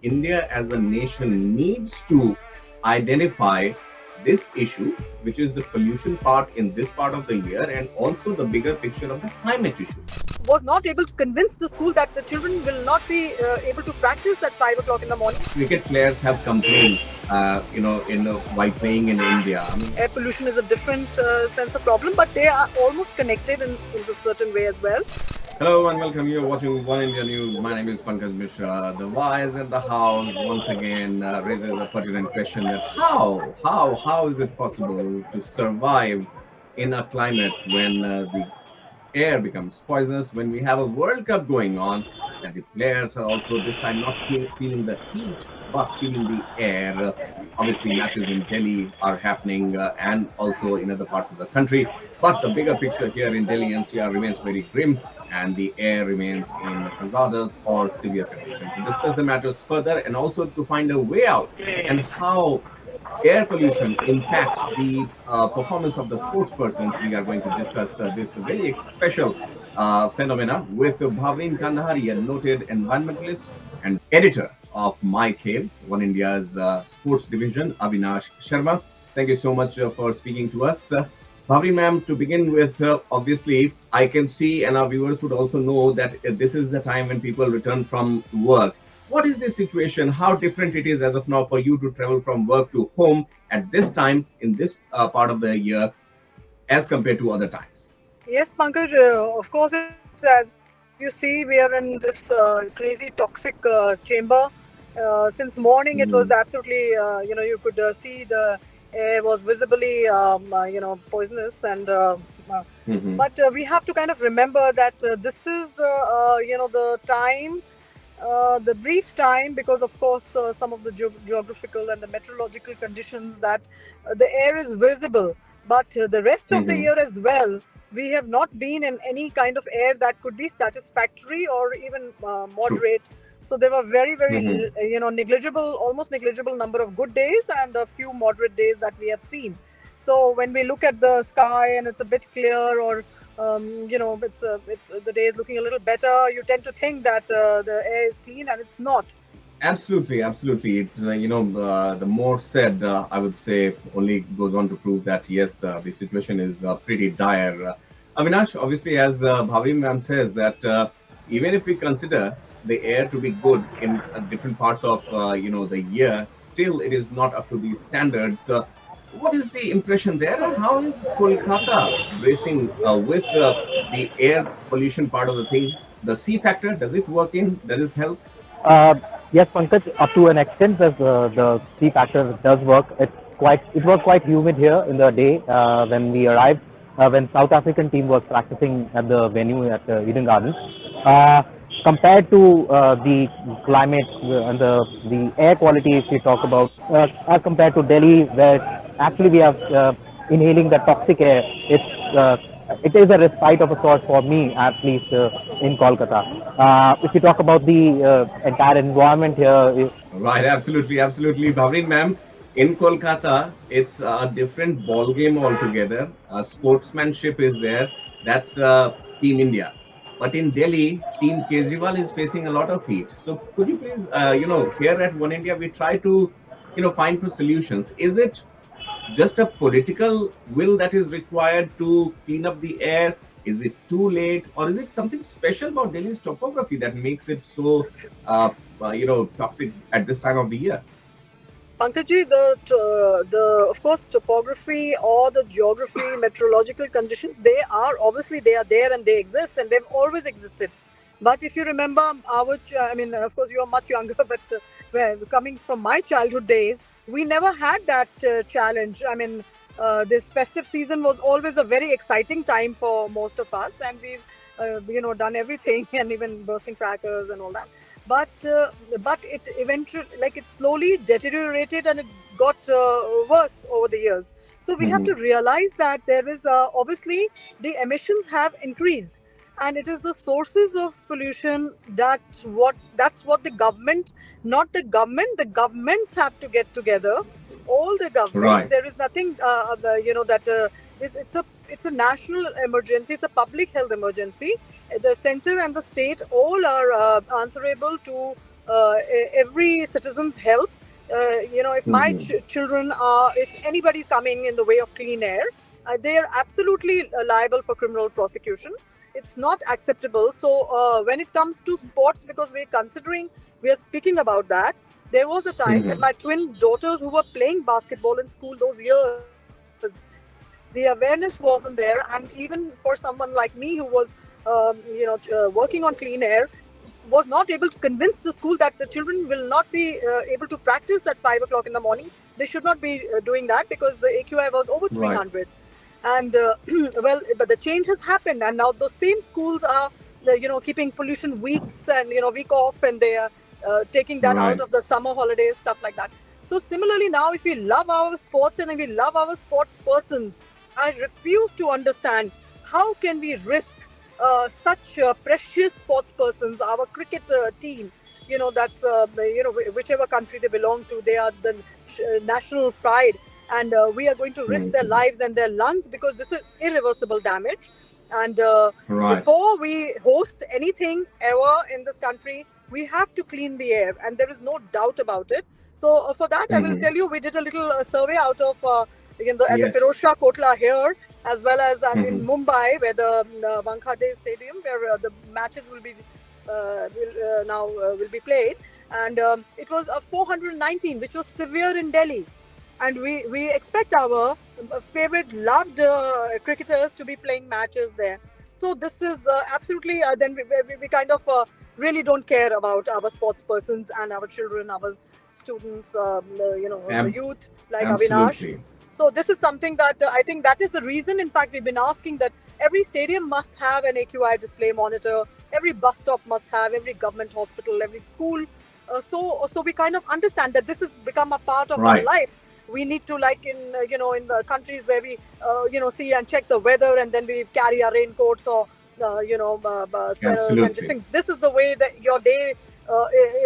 India as a nation needs to identify this issue, which is the pollution part in this part of the year, and also the bigger picture of the climate issue. Was not able to convince the school that the children will not be able to practice at 5 o'clock in the morning. Cricket players have complained, while playing in India. Air pollution is a different sense of problem, but they are almost connected in a certain way as well. Hello and welcome. You're watching One India News. My name is Pankaj Mishra. The whys and the hows once again raises a pertinent question that how is it possible to survive in a climate when the air becomes poisonous, when we have a World Cup going on, and the players are also this time not feeling the heat but feeling the air. Obviously, matches in Delhi are happening and also in other parts of the country. But the bigger picture here in Delhi NCR remains very grim, and the air remains in hazardous or severe condition. To discuss the matters further and also to find a way out and how air pollution impacts the performance of the sports persons, we are going to discuss this very special phenomena with Bhavreen Kandhari, a noted environmentalist and editor of Khel, One India's sports division, Avinash Sharma. Thank you so much for speaking to us. Bhavri ma'am, to begin with, obviously, I can see, and our viewers would also know that this is the time when people return from work. What is the situation? How different it is as of now for you to travel from work to home at this time in this part of the year as compared to other times? Yes, Pankaj, of course, as you see, we are in this crazy toxic chamber. Since morning, it was Mm-hmm. absolutely, you could see the air was visibly, poisonous. Mm-hmm. But we have to kind of remember that this is the time, the brief time, because of course some of the geographical and the meteorological conditions that the air is visible, but the rest of the Mm-hmm. year as well, we have not been in any kind of air that could be satisfactory or even True. moderate. So there were very, very, Mm-hmm. negligible, almost negligible number of good days and a few moderate days that we have seen. So when we look at the sky and it's a bit clear, or it's the day is looking a little better, you tend to think that the air is clean, and it's not. Absolutely, absolutely. It's, the more said, I would say, only goes on to prove that yes, the situation is pretty dire. Avinash, obviously, as Bhavin ma'am says, that even if we consider the air to be good in different parts of the year, still it is not up to these standards. What is the impression there, and how is Kolkata bracing with the air pollution part of the thing? The C factor, does it work in? Does it help? Uh, yes, Pankaj, up to an extent, the C factor does work. It was quite humid here in the day when we arrived, when South African team was practicing at the venue at Eden Gardens. Uh, Compared to the climate and the air quality, if we talk about, as compared to Delhi, where actually we are inhaling the toxic air, it is a respite of a sort for me, at least in Kolkata. If you talk about the entire environment here, Right, absolutely, absolutely. Bhavrin ma'am, in Kolkata, it's a different ball game altogether. Sportsmanship is there. That's Team India. But in Delhi, Team Kejriwal is facing a lot of heat. So could you please, here at One India, we try to, find for solutions. Is it just a political will that is required to clean up the air? Is it too late, or is it something special about Delhi's topography that makes it so, toxic at this time of the year? Pankajji, the of course topography or the geography, meteorological conditions, they are obviously they are there and they exist and they've always existed. But if you remember I mean, of course you are much younger, but coming from my childhood days, we never had that challenge. I mean, this festive season was always a very exciting time for most of us, and we've done everything and even bursting crackers and all that. But it eventually, like, it slowly deteriorated and it got worse over the years. So we have to Hmm. realize that there is obviously the emissions have increased, and it is the sources of pollution that's what the government, not the government, the governments have to get together. All the governments, Right. there is nothing that it's a national emergency, it's a public health emergency. The center and the state all are answerable to every citizen's health. If my Hmm. children are, if anybody's coming in the way of clean air, they are absolutely liable for criminal prosecution. It's not acceptable. So when it comes to sports, because we are speaking about that, there was a time when Hmm. my twin daughters who were playing basketball in school those years, the awareness wasn't there, and even for someone like me who was, working on clean air, was not able to convince the school that the children will not be able to practice at 5 o'clock in the morning. They should not be doing that because the AQI was over Right. 300. And well, but the change has happened, and now those same schools are, keeping pollution weeks and week off, and they are taking that out Right. of the summer holidays, stuff like that. So similarly, now if we love our sports and if we love our sports persons, I refuse to understand how can we risk such precious sports persons, our cricket team. That's whichever country they belong to, they are the national pride, and we are going to risk their Hmm. lives and their lungs because this is irreversible damage. And Right. before we host anything ever in this country, we have to clean the air, and there is no doubt about it. So for that, I will Hmm. tell you, we did a little survey out of at the Yes. Firozshah Kotla here, as well as in Hmm. Mumbai, where the Wankhede Stadium, where the matches will be will be played, and it was 419, which was severe in Delhi, and we expect our favorite loved cricketers to be playing matches there. So this is absolutely then we kind of really don't care about our sports persons and our children, our students, the Ab- youth like Avinash. Absolutely. So this is something that I think that is the reason. In fact, we've been asking that every stadium must have an AQI display monitor. Every bus stop must have. Every government hospital, every school. So we kind of understand that this has become a part of our Right. life. We need to, like in in the countries where we see and check the weather, and then we carry our raincoats or sweaters, and just Absolutely. think this is the way that your day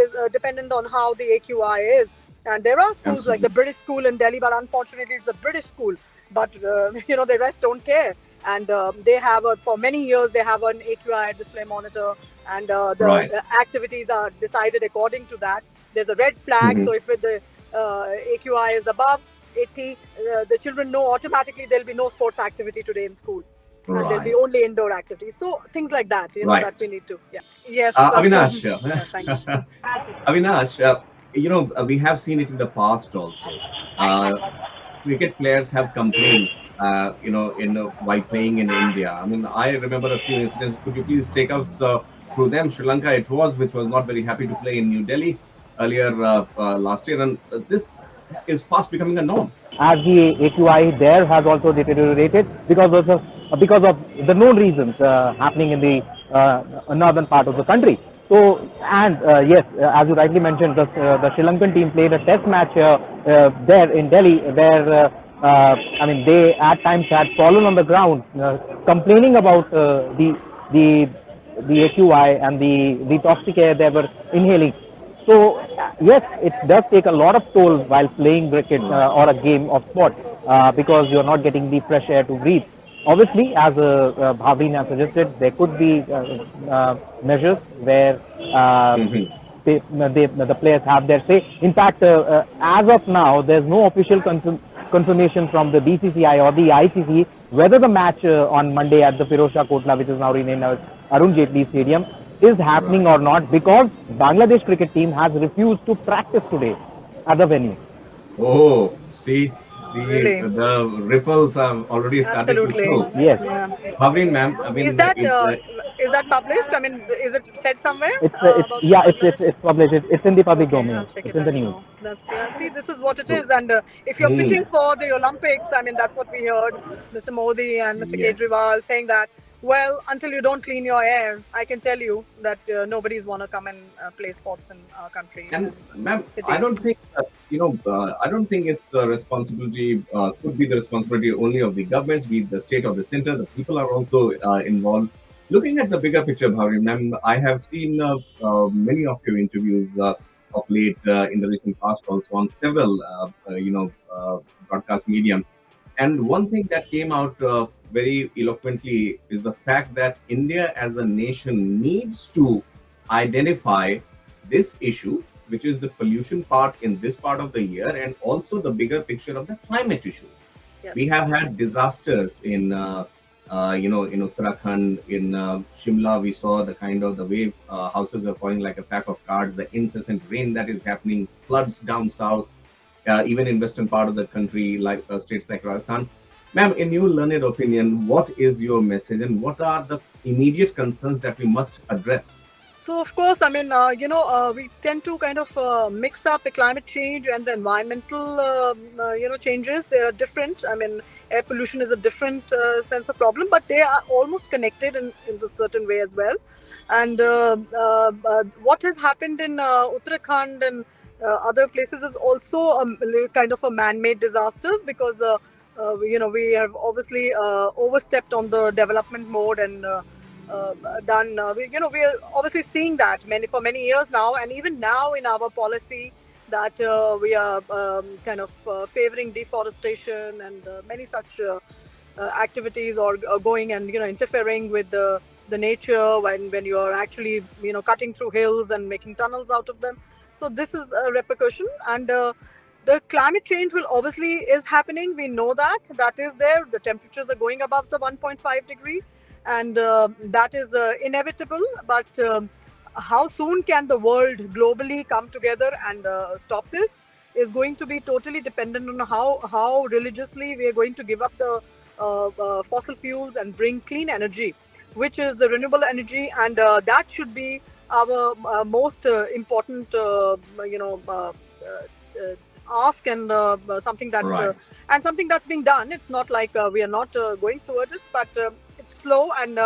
is dependent on how the AQI is. And there are schools like the Absolutely. British school in Delhi, but unfortunately it's a British school. But the rest don't care, and they have for many years they have an AQI display monitor, and the Right. activities are decided according to that. There's a red flag, Hmm. so if the AQI is above 80, the children know automatically there'll be no sports activity today in school, and there'll be Right. only indoor activities. So things like that, that Right. we need to. Yeah. Yes. Avinash, Yeah. Thanks. Avinash, we have seen it in the past also. Uh, Cricket players have complained, while playing in India. I mean, I remember a few incidents. Could you please take us through them? Sri Lanka, which was not very happy to play in New Delhi earlier last year, and this is fast becoming a norm. As the AQI there has also deteriorated because of the known reasons happening in the northern part of the country. So, and yes, as you rightly mentioned, the Sri Lankan team played a test match there in Delhi, where I mean they at times had fallen on the ground, complaining about the the AQI and the toxic air they were inhaling. So yes, it does take a lot of toll while playing cricket or a game of sport because you're not getting the fresh air to breathe. Obviously, as Bhavreen has suggested, there could be measures where Hmm. the players have their say. In fact, as of now, there's no official confirmation from the BCCI or the ICC whether the match on Monday at the Firozshah Kotla, which is now renamed as Arun Jaitley Stadium, is happening Right. or not, because Bangladesh cricket team has refused to practice today at the venue. Oh, see, Really. the ripples have already started to Absolutely. show. Yes, Yeah. Bhavrin, ma'am, I Is mean, that published? I mean, is it said somewhere it's about this yeah, Bangladesh? it's published. It's in the public Okay, I'll domain. check It's it. in I the didn't news. know. That's yeah. See, this is what it So, is. And if you're pitching hmm, for the Olympics, I mean, that's what we heard Mr. Modi and Mr. yes. Kejriwal saying that. Well, until you don't clean your air, I can tell you that nobody's want to come and play sports in our country And and ma'am, I city. don't think I don't think it's the responsibility could be the responsibility only of the governments, be it the state or the center. The people are also involved. Looking at the bigger picture, Bhavri, ma'am, I have seen many of your interviews of late in the recent past, also on several broadcast medium. And one thing that came out very eloquently is the fact that India as a nation needs to identify this issue, which is the pollution part in this part of the year, and also the bigger picture of the climate issue. We Yes. have had disasters in in Uttarakhand, in Shimla. We saw the kind of the way houses are falling like a pack of cards, the incessant rain that is happening, floods down south, even in western part of the country, like states like Rajasthan. Ma'am, in your learned opinion, what is your message and what are the immediate concerns that we must address? So of course, I mean, we tend to kind of mix up the climate change and the environmental, changes. They are different. I mean, air pollution is a different sense of problem, but they are almost connected in a certain way as well. And what has happened in Uttarakhand and other places is also kind of a man-made disasters because, we have obviously overstepped on the development mode and done. We are obviously seeing that many years now, and even now in our policy that we are kind of favoring deforestation and many such activities or going and interfering with the nature when you are actually cutting through hills and making tunnels out of them. So this is a repercussion, and the climate change will obviously is happening. We know that is there. The temperatures are going above the 1.5 degree, and that is inevitable. But how soon can the world globally come together and stop this is going to be totally dependent on how religiously we are going to give up the fossil fuels and bring clean energy, which is the renewable energy, and that should be our most important ask, and something that Right, and something that's being done. It's not like we are not going towards it, but it's slow. And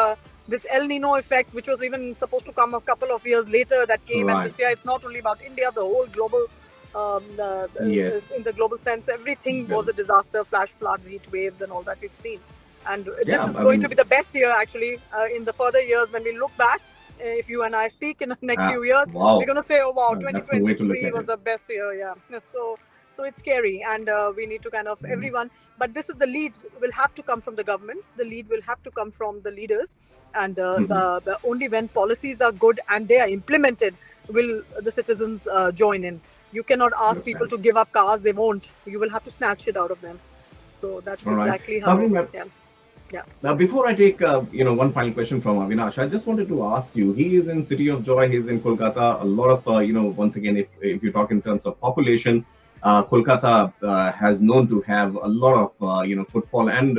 this El Nino effect, which was even supposed to come a couple of years later, that came, and right. this year it's not only about India, the whole global. In Yes. the global sense, everything was Well, a disaster: flash floods, heat waves, and all that we've seen. And this yeah, is I going to mean, be the best year, actually, in the further years when we look back. If you and I speak in the next few years, we're wow, going to say, "Oh wow, that's a way to look 2023 at was it. the best year." Yeah. So it's scary, and we need to kind of Mhm. everyone. But this is the lead will have to come from the governments. The lead will have to come from the leaders, and Mhm. only when policies are good and they are implemented will the citizens join in. You cannot ask people Understand. to give up cars; they won't. You will have to snatch it out of them. So that's All right. exactly how. Bhavin, Yeah. Yeah. now, before I take one final question from Avinash, I just wanted to ask you. He is in City of Joy. He's in Kolkata. A lot of once again, if you talk in terms of population, Kolkata has known to have a lot of footfall and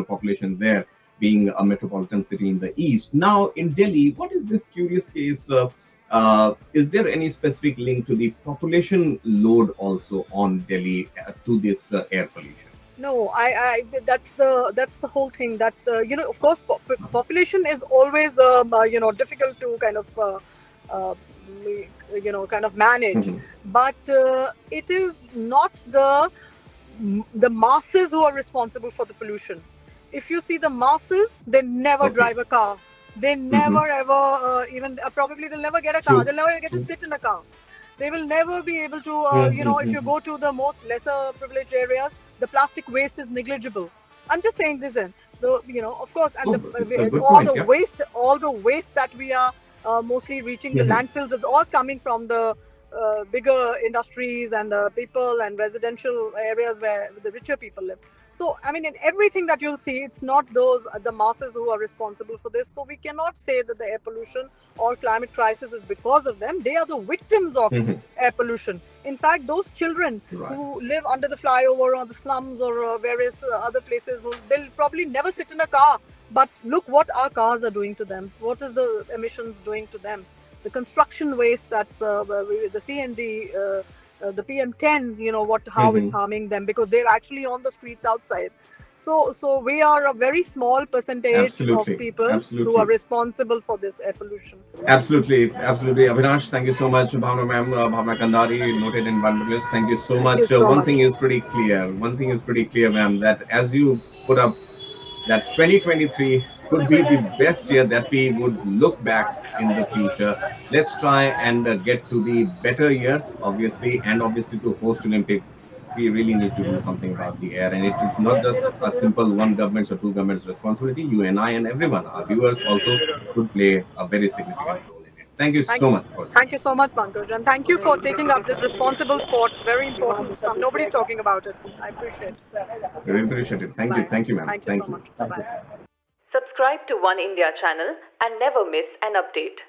population there, being a metropolitan city in the east. Now in Delhi, what is this curious case? Is there any specific link to the population load also on Delhi to this air pollution? No, that's the whole thing. That of course, population is always difficult to kind of uh, kind of manage, Mhm. but it is not the masses who are responsible for the pollution. If you see the masses, they never Okay. drive a car. They Hmm. never ever even probably they'll never get a car. True. They'll never get to True. sit in a car. They will never be able to, if you Mm-hmm. go to the most lesser privileged areas, the plastic waste is negligible. I'm just saying this in of course, and Oh, it's a good all point. the Yeah. waste that we are mostly reaching the Hmm. landfills is all coming from the bigger industries and people and residential areas where the richer people live. So, I mean, in everything that you'll see, it's not those the masses who are responsible for this. So we cannot say that the air pollution or climate crisis is because of them. They are the victims of Hmm. air pollution. In fact, those children Right. who live under the flyover or the slums or various other places, they'll probably never sit in a car. But look what our cars are doing to them. What is the emissions doing to them? The construction waste, that's the CND, the PM10, how it's Hmm. harming them because they're actually on the streets outside. So we are a very small percentage of Absolutely. people who are Absolutely. responsible for this air pollution. Absolutely. Absolutely. Avinash, thank you so much. Bhavna ma'am, Bhavna Kandhari, noted environmentalist. Thank you so Thank you much. so One much. thing is pretty clear. One thing is pretty clear, ma'am, that as you put up that 2023 could be the best year that we would look back in the future. Let's try and get to the better years, obviously, and obviously to host Olympics. We really need to do something about the air, and it is not just a simple one government's or two governments responsibility. You and I and everyone, our viewers also, could play a very significant role in it. Thank you so much. Thank you so much, Pankaj, and thank you for taking up this responsible sports. Very important. Nobody's talking about it. I appreciate it. Really appreciate it. Thank you. Thank you, ma'am. Thank you so much. Bye. Subscribe to One India channel and never miss an update.